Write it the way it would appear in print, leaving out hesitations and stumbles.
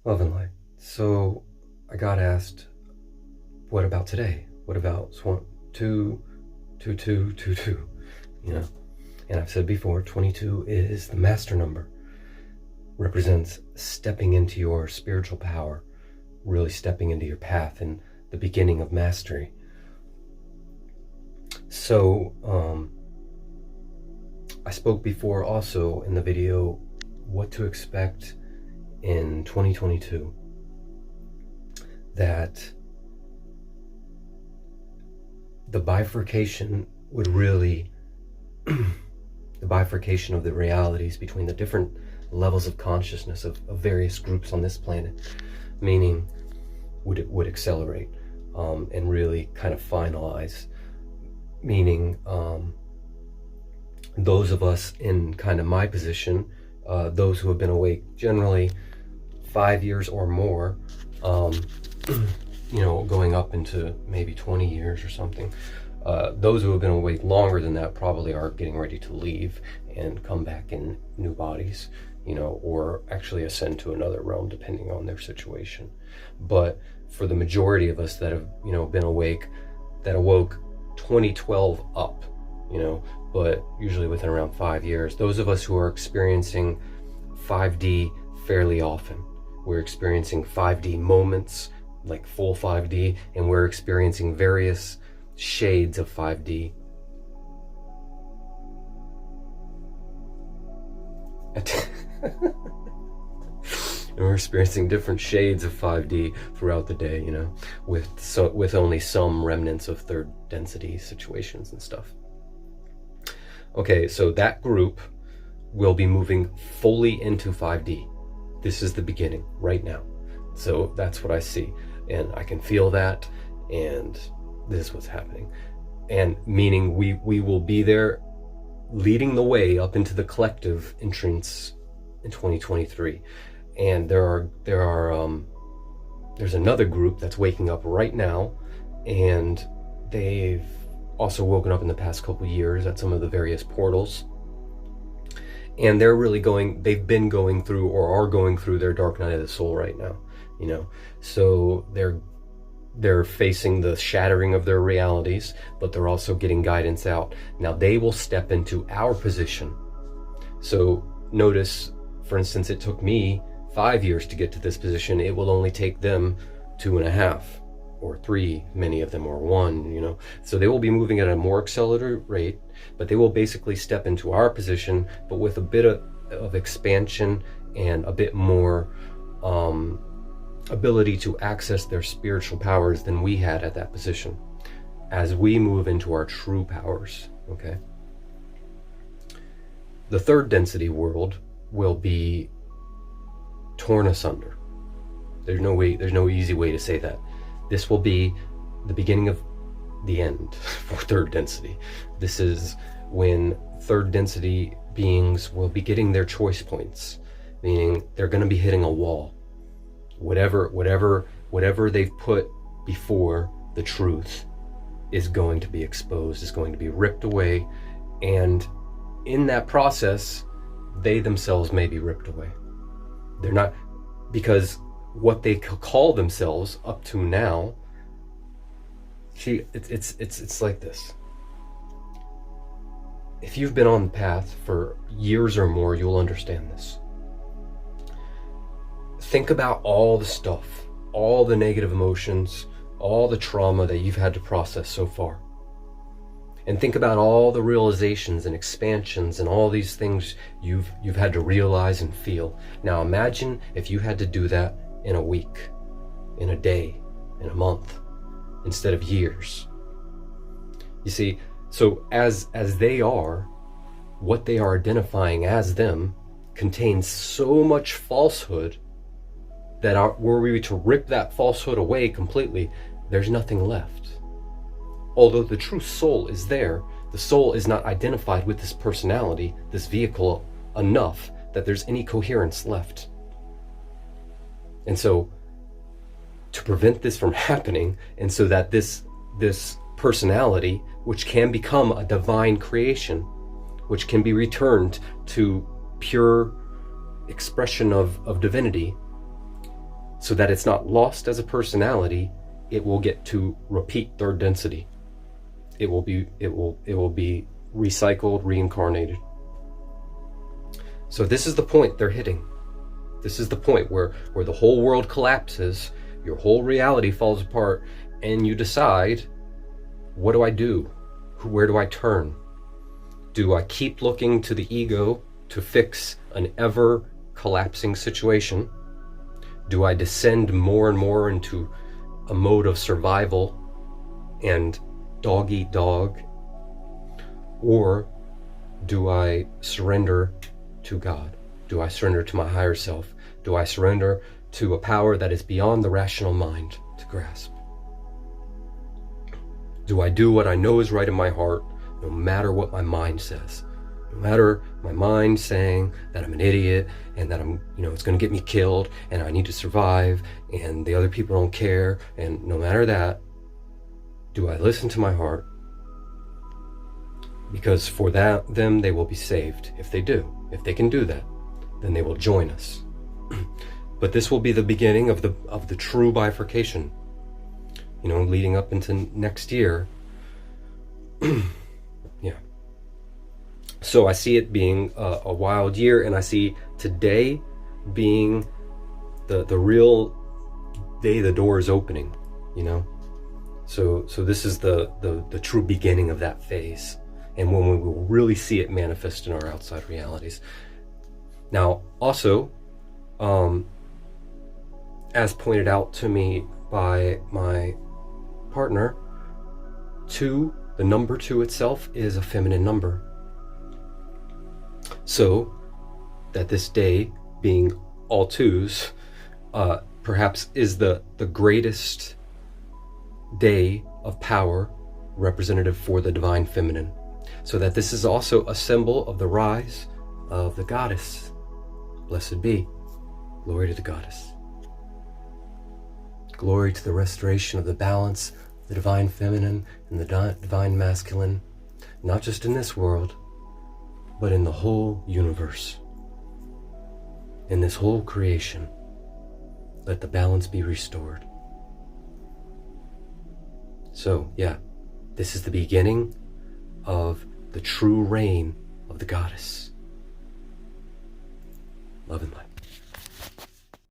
Love and light. So I got asked, what about today? What about 222222? You know, and I've said before, 22 is the master number. Represents stepping into your spiritual power, really stepping into your path and the beginning of mastery. So I spoke before also in the video what to expect in 2022, that the bifurcation would really the bifurcation of the realities between the different levels of consciousness of various groups on this planet, meaning would accelerate and really kind of finalize, meaning those of us in kind of my position, those who have been awake generally 5 years or more, you know, going up into maybe 20 years or something. Those who have been awake longer than that probably are getting ready to leave and come back in new bodies, you know, or actually ascend to another realm depending on their situation. But for the majority of us that have, you know, been awake, that awoke 2012 up, you know, but usually within around 5 years, those of us who are experiencing 5D fairly often, we're experiencing 5D moments, like full 5D, and we're experiencing various shades of 5D. And we're experiencing different shades of 5D throughout the day, you know, with only some remnants of third density situations and stuff. Okay, so that group will be moving fully into 5D. This is the beginning right now. So that's what I see, and I can feel that, and this is what's happening. And meaning we will be there leading the way up into the collective entrance in 2023. And there's another group that's waking up right now, and they've also woken up in the past couple years at some of the various portals. And they're really they've been going through or are going through their dark night of the soul right now, you know. So they're facing the shattering of their realities, but they're also getting guidance out. Now they will step into our position. So notice, for instance, it took me 5 years to get to this position. It will only take them 2.5 or 3, many of them, or 1, you know. So they will be moving at a more accelerated rate, but they will basically step into our position, but with a bit of expansion and a bit more ability to access their spiritual powers than we had at that position as we move into our true powers. Okay, the third density world will be torn asunder. There's no easy way to say that. This will be the beginning of the end for third density. This is when third density beings will be getting their choice points, meaning they're going to be hitting a wall. Whatever they've put before the truth is going to be exposed, is going to be ripped away, and in that process, they themselves may be ripped away. They're not, because what they call themselves up to now, it's like this. If you've been on the path for years or more, you'll understand this. Think about all the stuff, all the negative emotions, all the trauma that you've had to process so far. And think about all the realizations and expansions and all these things you've had to realize and feel. Now imagine if you had to do that in a week, in a day, in a month, instead of years. You see, so as they are, what they are identifying as them contains so much falsehood that were we to rip that falsehood away completely, there's nothing left. Although the true soul is there, the soul is not identified with this personality, this vehicle, enough that there's any coherence left. And so, to prevent this from happening, and so that this personality, which can become a divine creation, which can be returned to pure expression of divinity, so that it's not lost as a personality. It will get to repeat third density. It will be recycled, reincarnated. So this is the point they're hitting. This is the point where the whole world collapses, your whole reality falls apart, and you decide, what do I do? Where do I turn? Do I keep looking to the ego to fix an ever collapsing situation? Do I descend more and more into a mode of survival and dog eat dog? Or do I surrender to God? Do I surrender to my higher self? Do I surrender to a power that is beyond the rational mind to grasp? Do I do what I know is right in my heart, no matter what my mind says? No matter my mind saying that I'm an idiot and that it's going to get me killed and I need to survive and the other people don't care, and no matter that, do I listen to my heart? Because for them, they will be saved. If they do, if they can do that, then they will join us. But this will be the beginning of the true bifurcation, leading up into next year. Yeah. So I see it being a wild year, and I see today being the real day the door is opening, So this is the true beginning of that phase, and when we will really see it manifest in our outside realities. Now, also, as pointed out to me by my partner, the number 2 itself is a feminine number. So that this day, being all 2s, perhaps is the greatest day of power representative for the divine feminine. So that this is also a symbol of the rise of the goddess. Blessed be. Glory to the goddess. Glory to the restoration of the balance, the divine feminine and the divine masculine, not just in this world, but in the whole universe. In this whole creation, let the balance be restored. So, yeah, this is the beginning of the true reign of the goddess. Love and light.